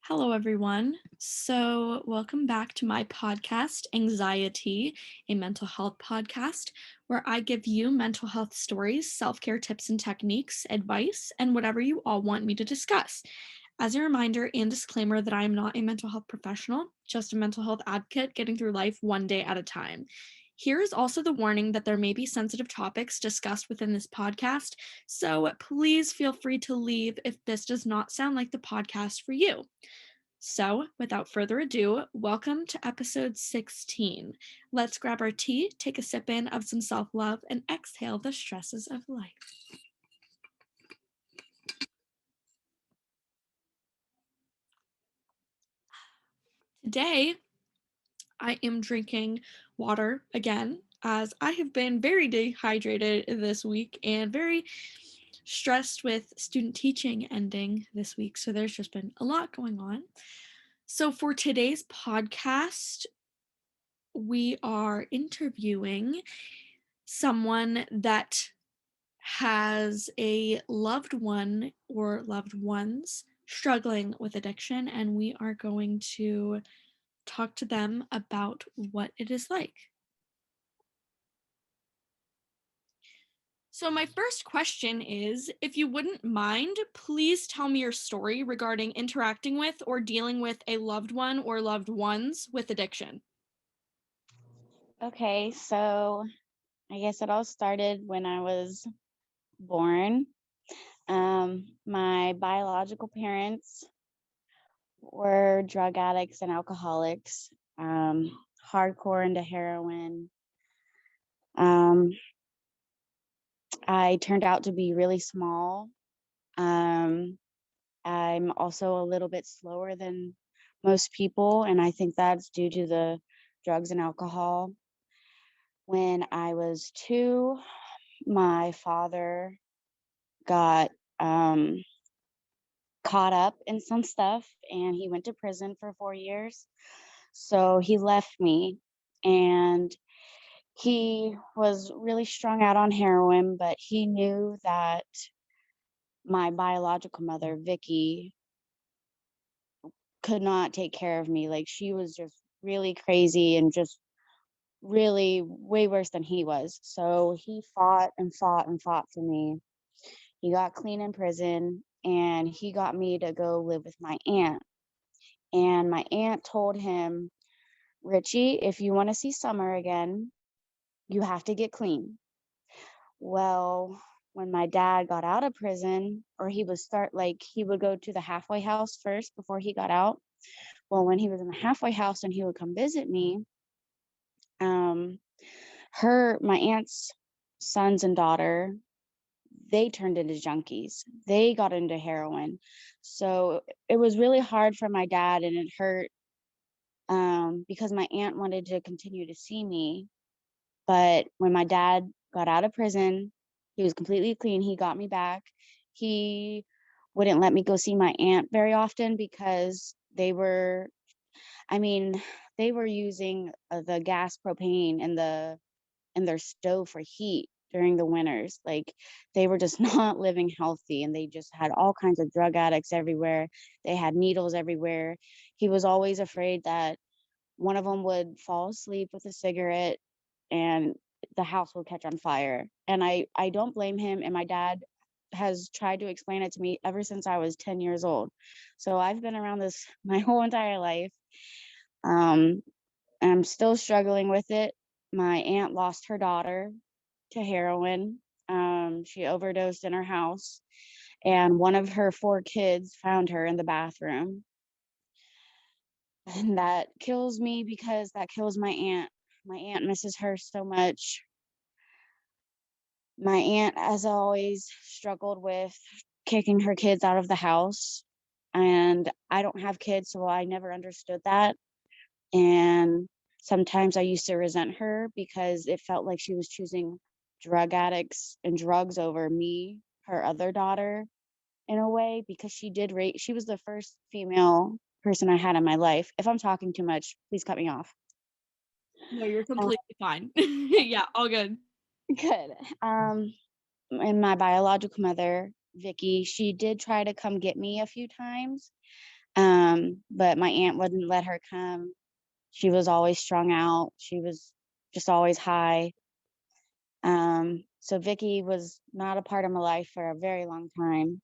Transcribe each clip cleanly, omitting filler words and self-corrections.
Hello, everyone. So, welcome back to my podcast, Anxietea, a mental health podcast, where I give you mental health stories, self care tips and techniques, advice, and whatever you all want me to discuss. As a reminder and disclaimer that I am not a mental health professional, just a mental health advocate getting through life one day at a time. Here is also the warning that there may be sensitive topics discussed within this podcast, so please feel free to leave if this does not sound like the podcast for you. So, without further ado, welcome to episode 16. Let's grab our tea, take a sip in of some self love, and exhale the stresses of life. Today, I am drinking water again, as I have been very dehydrated this week and very stressed with student teaching ending this week. So, there's just been a lot going on. So, for today's podcast, we are interviewing someone that has a loved one or loved ones struggling with addiction, and we are going to talk to them about what it is like. So, my first question is, if you wouldn't mind, please tell me your story regarding interacting with or dealing with a loved one or loved ones with addiction. Okay, so I guess it all started when I was born. My biological parents were drug addicts and alcoholics, hardcore into heroin. Um, I turned out to be really small. Um, I'm also a little bit slower than most people, and I think that's due to the drugs and alcohol. When I was 2, my father got caught up in some stuff and he went to prison for 4 years. So he left me and he was really strung out on heroin, but he knew that my biological mother, Vicky, could not take care of me. Like she was just really crazy and just really way worse than he was. So he fought and fought and fought for me. He got clean in prison and he got me to go live with my aunt. And my aunt told him, Richie, if you want to see Summer again, you have to get clean. Well, when my dad got out of prison, or he would go to the halfway house first before he got out. Well, when he was in the halfway house and he would come visit me, um, my aunt's sons and daughter, they turned into junkies. They got into heroin. So it was really hard for my dad and it hurt because my aunt wanted to continue to see me. But when my dad got out of prison, he was completely clean. He got me back. He wouldn't let me go see my aunt very often because I mean, they were using the gas propane in their stove for heat during the winters. Like they were just not living healthy and they just had all kinds of drug addicts everywhere. They had needles everywhere. He was always afraid that one of them would fall asleep with a cigarette and the house will catch on fire. And I don't blame him. And my dad has tried to explain it to me ever since I was 10 years old. So I've been around this my whole entire life. Um, I'm still struggling with it. My aunt lost her daughter to heroin. She overdosed in her house, and one of her 4 kids found her in the bathroom. And that kills me because that kills my aunt. My aunt misses her so much. My aunt, as always, struggled with kicking her kids out of the house. And I don't have kids, so I never understood that. And sometimes I used to resent her because it felt like she was choosing drug addicts and drugs over me, her other daughter, in a way, because she was the first female person I had in my life. If I'm talking too much, please cut me off. No, you're Uh, completely fine. Yeah, all good. Good. And my biological mother, Vicky. She did try to come get me a few times, but my aunt wouldn't let her come. She was always strung out. She was just always high. So Vicky was not a part of my life for a very long time.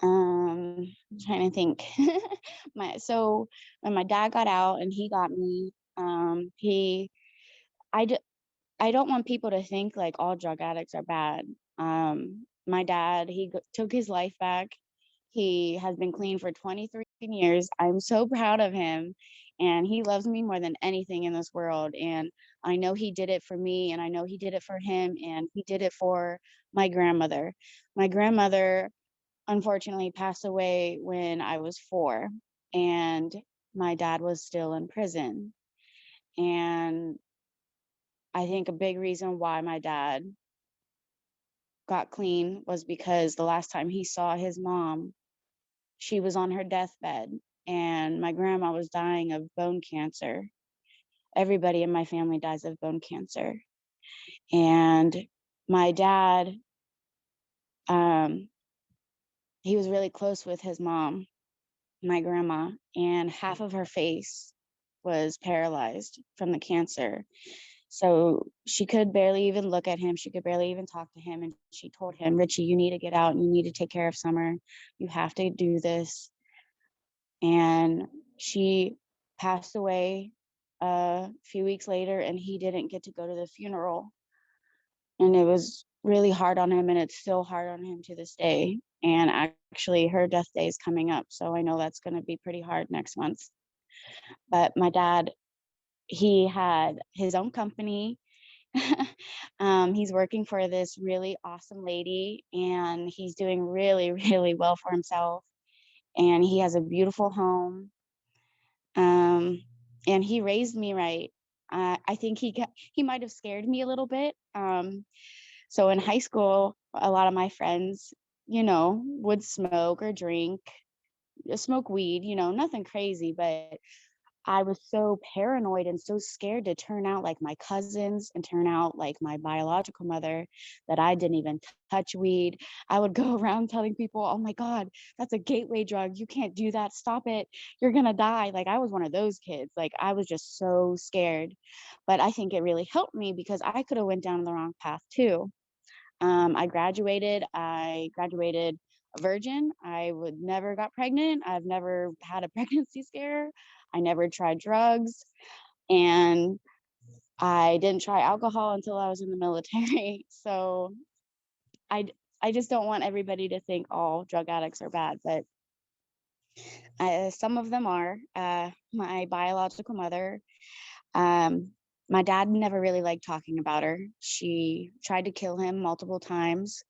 I'm trying to think. So when my dad got out and he got me, I d- I don't want people to think like all drug addicts are bad. My dad, took his life back. He has been clean for 23 years. I'm so proud of him. And he loves me more than anything in this world. And I know he did it for me, and I know he did it for him, and he did it for my grandmother. My grandmother unfortunately passed away when I was 4, and my dad was still in prison. And I think a big reason why my dad got clean was because the last time he saw his mom, she was on her deathbed, and my grandma was dying of bone cancer. Everybody in my family dies of bone cancer. And my dad, um, he was really close with his mom, my grandma, and half of her face was paralyzed from the cancer. So she could barely even look at him. She could barely even talk to him. And she told him, Richie, you need to get out and you need to take care of Summer. You have to do this. And she passed away a few weeks later, and he didn't get to go to the funeral. And it was really hard on him, and it's still hard on him to this day. And actually, her death day is coming up. So I know that's going to be pretty hard next month. But my dad, he had his own company. He's working for this really awesome lady, and he's doing really, really well for himself. And he has a beautiful home. Um, and he raised me right. I think he might have scared me a little bit. So in high school, a lot of my friends, would smoke or drink, smoke weed, nothing crazy, but I was so paranoid and so scared to turn out like my cousins and turn out like my biological mother that I didn't even touch weed. I would go around telling people, oh my God, that's a gateway drug. You can't do that. Stop it. You're going to die. Like I was one of those kids. Like I was just so scared. But I think it really helped me because I could have went down the wrong path too. I graduated a virgin. I would never got pregnant. I've never had a pregnancy scare. I never tried drugs, and I didn't try alcohol until I was in the military. So I I just don't want everybody to think all drug addicts are bad, but some of them are. My biological mother, um, my dad never really liked talking about her. She tried to kill him multiple times.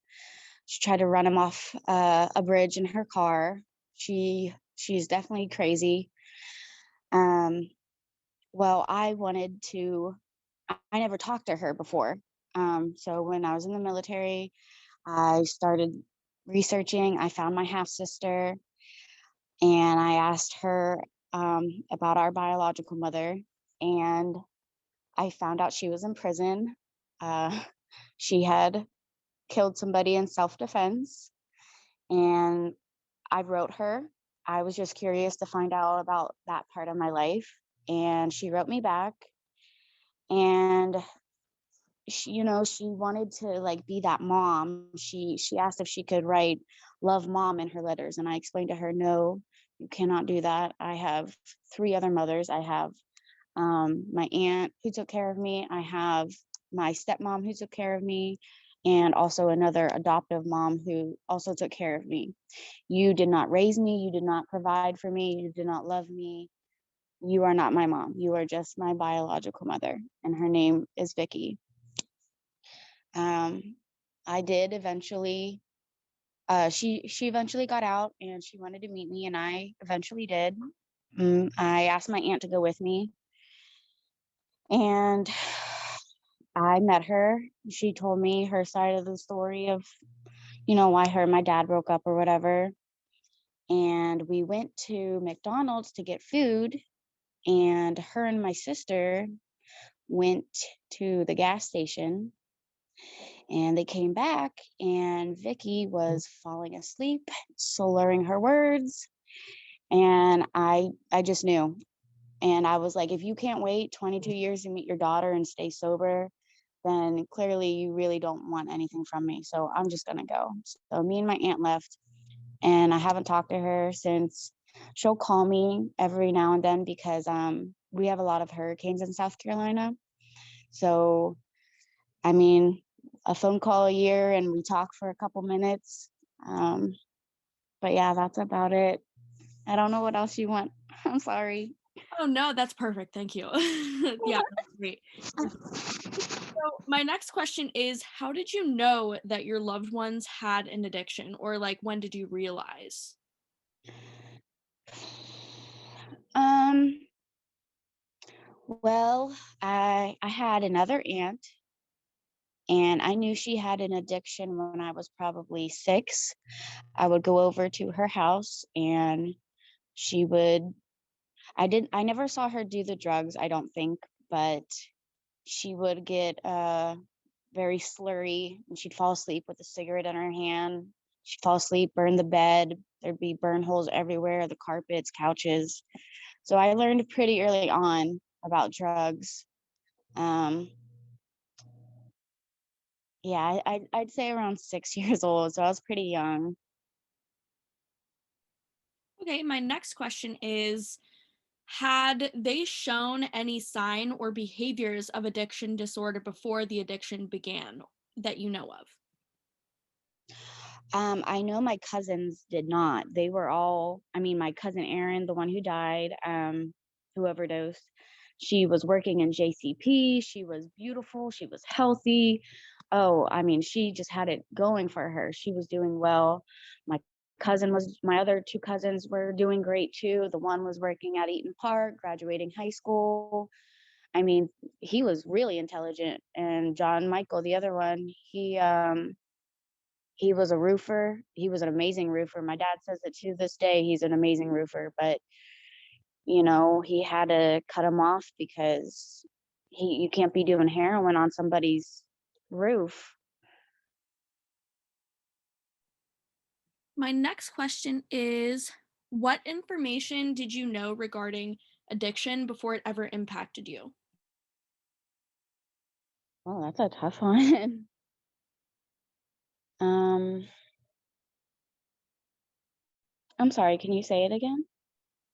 She tried to run him off a bridge in her car. She's definitely crazy. Um, well, I never talked to her before. So when I was in the military, I started researching. I found my half sister, and I asked her about our biological mother, and I found out she was in prison. Uh, she had killed somebody in self-defense, and I wrote her. I was just curious to find out about that part of my life, and she wrote me back, and she wanted to like be that mom. She asked if she could write love mom in her letters, and I explained to her, no, you cannot do that. I have 3 other mothers. I have my aunt who took care of me. I have my stepmom who took care of me, and also another adoptive mom who also took care of me. You did not raise me. You did not provide for me. You did not love me. You are not my mom. You are just my biological mother, and her name is Vicky. Um, I did eventually. She eventually got out, and she wanted to meet me, and I eventually did. I asked my aunt to go with me, and I met her. She told me her side of the story of, why her and my dad broke up or whatever. And we went to McDonald's to get food, and her and my sister went to the gas station, And they came back, and Vicky was falling asleep, slurring her words, and I just knew. And I was like, if you can't wait 22 years to meet your daughter and stay sober, then clearly you really don't want anything from me. So I'm just gonna go. So me and my aunt left, and I haven't talked to her since. She'll call me every now and then because we have a lot of hurricanes in South Carolina. So I mean, a phone call a year and we talk for a couple minutes. Um, but yeah, that's about it. I don't know what else you want. I'm sorry. Oh no, that's perfect. Thank you. Yeah, that's great. So my next question is, how did you know that your loved ones had an addiction, or like when did you realize? Um, well, I had another aunt, and I knew she had an addiction when I was probably 6. I would go over to her house, and she would I never saw her do the drugs, I don't think, but she would get very slurry, and she'd fall asleep with a cigarette in her hand. She'd fall asleep, burn the bed. There'd be burn holes everywhere, the carpets, couches. So I learned pretty early on about drugs. Um, yeah, I'd say around 6 years old, so I was pretty young. Okay, my next question is, had they shown any sign or behaviors of addiction disorder before the addiction began that you know of? I know my cousins did not. They were all, I mean, my cousin Erin, the one who died, who overdosed, she was working in JCP. She was beautiful. She was healthy. Oh, I mean, she just had it going for her. She was doing well. My my other two cousins were doing great too. The one was working at Eaton Park, graduating high school. I mean, he was really intelligent. And John Michael, the other one, he was a roofer. He was an amazing roofer. My dad says that to this day he's an amazing roofer, but he had to cut him off because he you can't be doing heroin on somebody's roof. My next question is, what information did you know regarding addiction before it ever impacted you? Oh, that's a tough one. um, I'm sorry, can you say it again?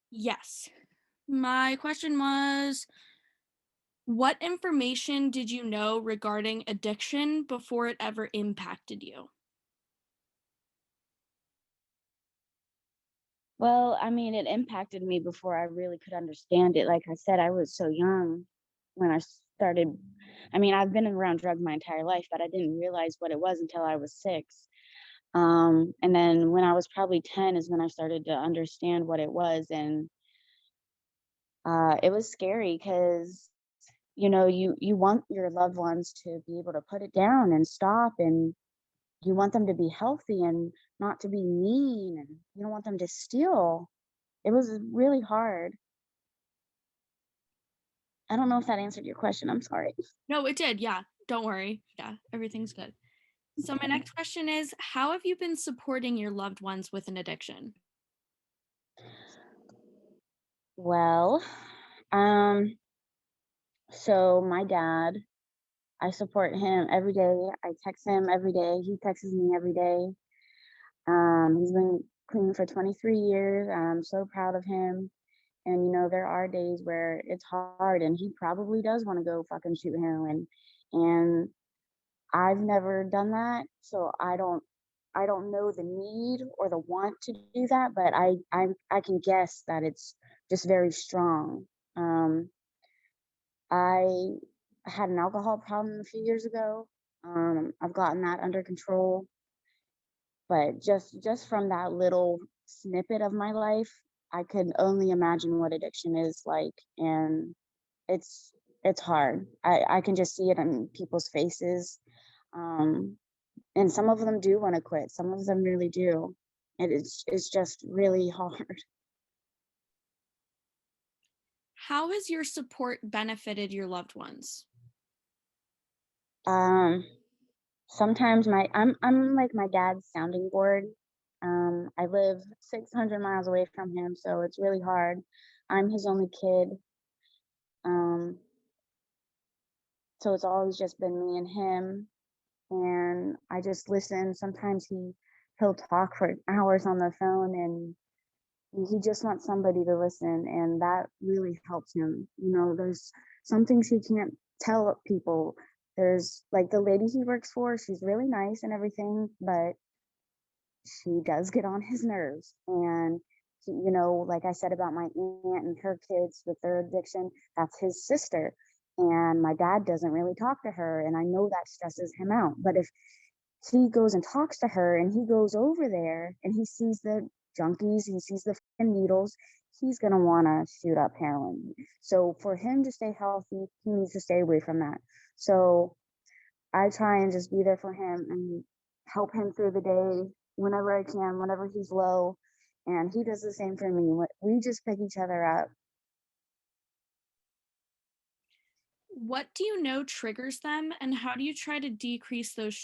Yes. My question was, what information did you know regarding addiction before it ever impacted you? Well, I mean, it impacted me before I really could understand it. Like I said, I was so young when I started. I mean, I've been around drugs my entire life, but I didn't realize what it was until I was 6. And then when I was probably 10 is when I started to understand what it was. And it was scary because, you want your loved ones to be able to put it down and stop, and you want them to be healthy and not to be mean, and you don't want them to steal. It was really hard. I don't know if that answered your question. I'm sorry. No, it did. Yeah. Don't worry. Yeah, everything's good. So, my Okay. next question is, how have you been supporting your loved ones with an addiction? Well, um, so my dad, I support him every day. I text him every day. He texts me every day. He's been clean for 23 years. I'm so proud of him. And there are days where it's hard, and he probably does want to go fucking shoot heroin. And I've never done that, so I don't know the need or the want to do that, but I can guess that it's just very strong. Um, I had an alcohol problem a few years ago. I've gotten that under control, but just from that little snippet of my life, I could only imagine what addiction is like, and it's it's hard. I can just see it in people's faces. Um, and some of them do want to quit. Some of them really do. It's just really hard. How has your support benefited your loved ones? Um, Sometimes I'm like my dad's sounding board. I live 600 miles away from him, so it's really hard. I'm his only kid. Um, so it's always just been me and him, and I just listen. Sometimes he'll talk for hours on the phone, and he just wants somebody to listen, and that really helps him. There's some things he can't tell people. There's like the lady he works for, she's really nice and everything, but she does get on his nerves. And like I said about my aunt and her kids with their addiction, that's his sister. And my dad doesn't really talk to her, and I know that stresses him out. But if he goes and talks to her and he goes over there and he sees the junkies, he sees the needles, he's going to want to shoot up heroin. So for him to stay healthy, he needs to stay away from that. So I try and just be there for him and help him through the day whenever I can, whenever he's low. And he does the same for me. We just pick each other up. What do you know triggers them, and how do you try to decrease those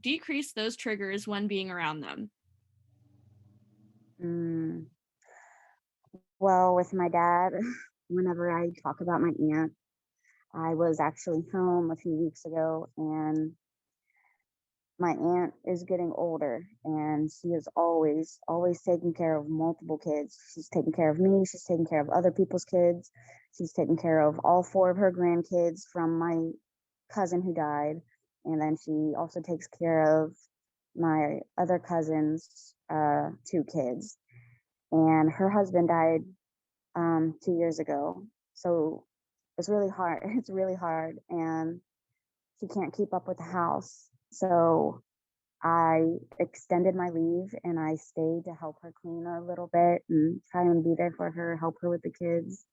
decrease those triggers when being around them? Mm. Well, with my dad, whenever I talk about my aunt, I was actually home a few weeks ago, and my aunt is getting older, and she is always taking care of multiple kids. She's taking care of me, she's taking care of other people's kids, she's taking care of all four of her grandkids from my cousin who died, and then she also takes care of my other cousin's two kids. And her husband died 2 years ago. So it's really hard. It's really hard, and she can't keep up with the house. So I extended my leave and I stayed to help her clean a little bit and try and be there for her, help her with the kids.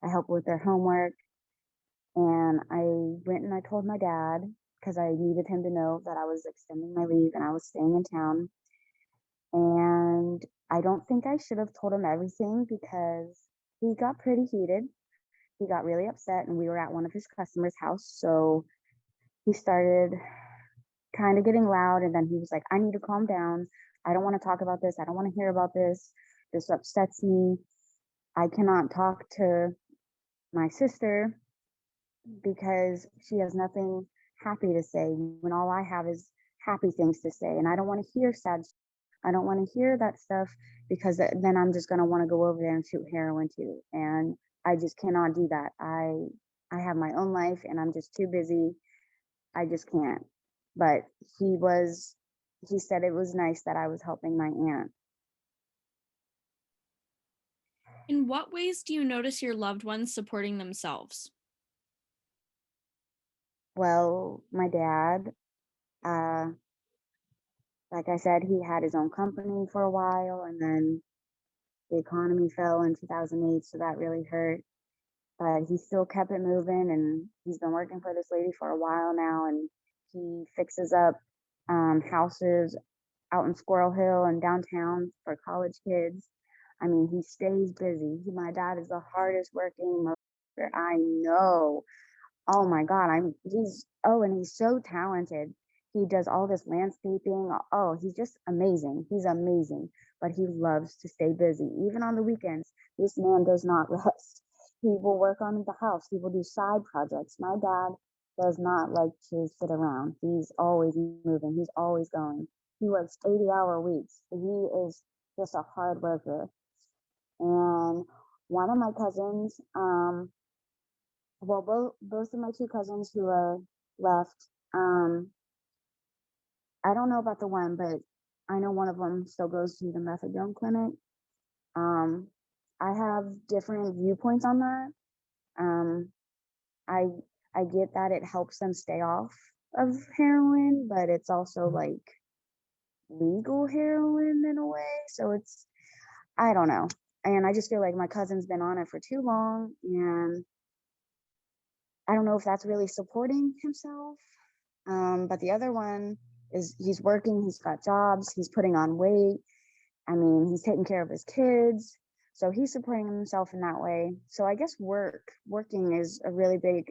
I help with their homework. And I went and I told my dad because I needed him to know that I was extending my leave and I was staying in town. And I don't think I should have told him everything because he got pretty heated. He got really upset, and we were at one of his customers' house. So he started kind of getting loud, and then he was like, I need to calm down. I don't want to talk about this. I don't want to hear about this. This upsets me. I cannot talk to my sister because she has nothing happy to say when all I have is happy things to say. And I don't want to hear sad. I don't want to hear that stuff because then I'm just going to want to go over there and shoot heroin too. And I just cannot do that. I have my own life and I'm just too busy. I just can't. But he said it was nice that I was helping my aunt. In what ways do you notice your loved ones supporting themselves? Well, my dad, uh, like I said, he had his own company for a while, and then the economy fell in 2008, so that really hurt. But he still kept it moving, and he's been working for this lady for a while now, and he fixes up houses out in Squirrel Hill and downtown for college kids. I mean, he stays busy. My dad is the hardest working motherfucker I know. Oh my god, and he's so talented. He does all this landscaping. Oh, he's just amazing. He's amazing, but he loves to stay busy. Even on the weekends, this man does not rest. He will work on the house. He will do side projects. My dad does not like to sit around. He's always moving. He's always going. He works 80-hour weeks. He is just a hard worker. And one of my cousins, well, both of my two cousins who are left, I don't know about the one, but I know one of them still goes to the methadone clinic. Um, I have different viewpoints on that. Um, I I get that it helps them stay off of heroin, but it's also like legal heroin in a way. So I don't know. And I just feel like my cousin's been on it for too long, and I don't know if that's really supporting himself. But the other one is he's working, he's got jobs, he's putting on weight. I mean, he's taking care of his kids. So he's supporting himself in that way. So I guess working is a really big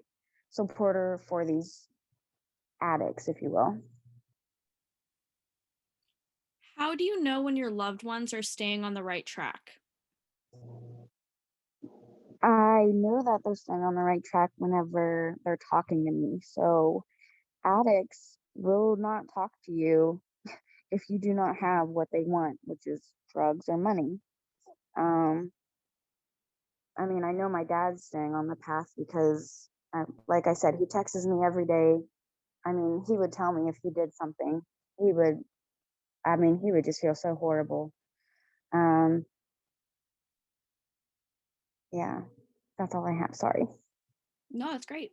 supporter for these addicts, if you will. How do you know when your loved ones are staying on the right track? I know that they're staying on the right track whenever they're talking to me. So addicts will not talk to you if you do not have what they want, which is drugs or money. Um, I mean, I know my dad's staying on the path because, like I said, he texts me every day. I mean, he would tell me if he did something. He would, I mean, he would just feel so horrible. Um, yeah, that's all I have. Sorry. No, that's great.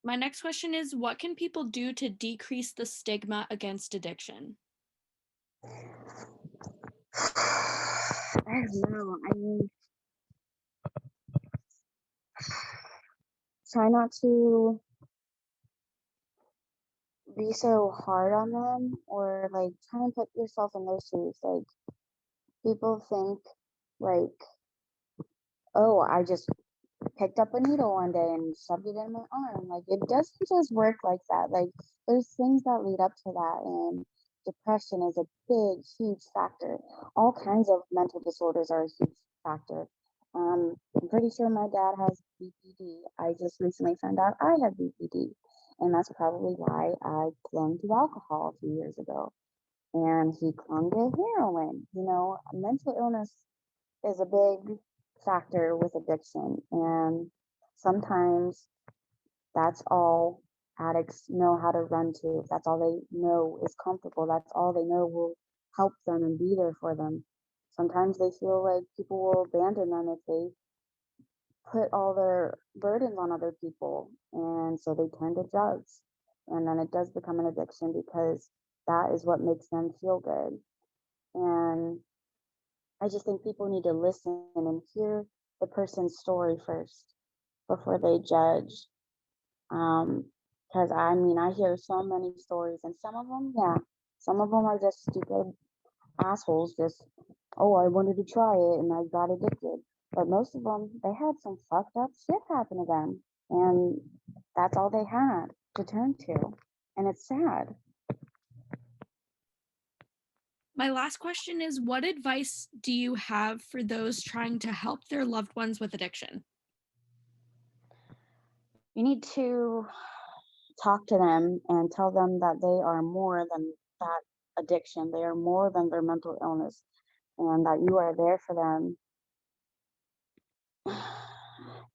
My next question is, what can people do to decrease the stigma against addiction? I don't know. I mean, try not to be so hard on them or like try and put yourself in their shoes. Like people think like, oh, I just picked up a needle one day and shoved it in my arm. Like it doesn't just work like that. Like there's things that lead up to that, and depression is a big, huge factor. All kinds of mental disorders are a huge factor. I'm pretty sure my dad has BPD. I just recently found out I have BPD, and that's probably why I clung to alcohol a few years ago. And he clung to heroin. You know, mental illness is a big factor with addiction. And sometimes that's all addicts know how to run to. That's all they know is comfortable. That's all they know will help them and be there for them. Sometimes they feel like people will abandon them if they put all their burdens on other people. And so they turn to drugs. And then it does become an addiction because that is what makes them feel good. And I just think people need to listen and hear the person's story first before they judge. Because I mean, I hear so many stories, and some of them, yeah, some of them are just stupid assholes. Just, oh, I wanted to try it and I got addicted. But most of them, they had some fucked up shit happen to them, and that's all they had to turn to, and it's sad. My last question is, what advice do you have for those trying to help their loved ones with addiction? You need to talk to them and tell them that they are more than that addiction. They are more than their mental illness and that you are there for them.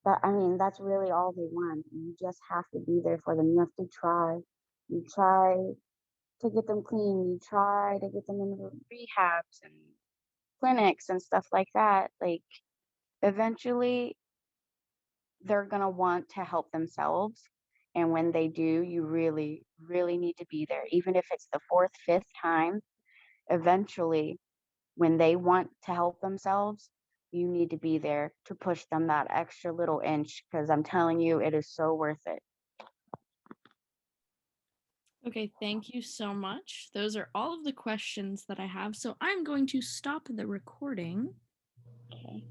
But I mean, that's really all they want. You just have to be there for them. You have to try. You try to get them clean. You try to get them into rehabs and clinics and stuff like that. Like, eventually, they're going to want to help themselves. And when they do, you really, really need to be there. Even if it's the fourth, fifth time, eventually, when they want to help themselves, you need to be there to push them that extra little inch because I'm telling you, it is so worth it. Okay, thank you so much. Those are all of the questions that I have. So I'm going to stop the recording. Okay.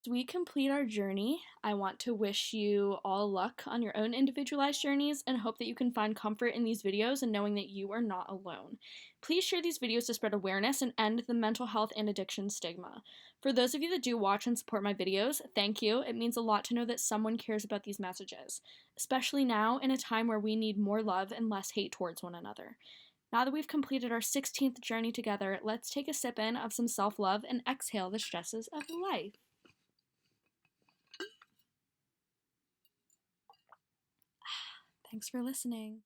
As we complete our journey, I want to wish you all luck on your own individualized journeys and hope that you can find comfort in these videos and knowing that you are not alone. Please share these videos to spread awareness and end the mental health and addiction stigma. For those of you that do watch and support my videos, thank you. It means a lot to know that someone cares about these messages, especially now in a time where we need more love and less hate towards one another. Now that we've completed our 16th journey together, let's take a sip in of some self-love and exhale the stresses of life. Thanks for listening.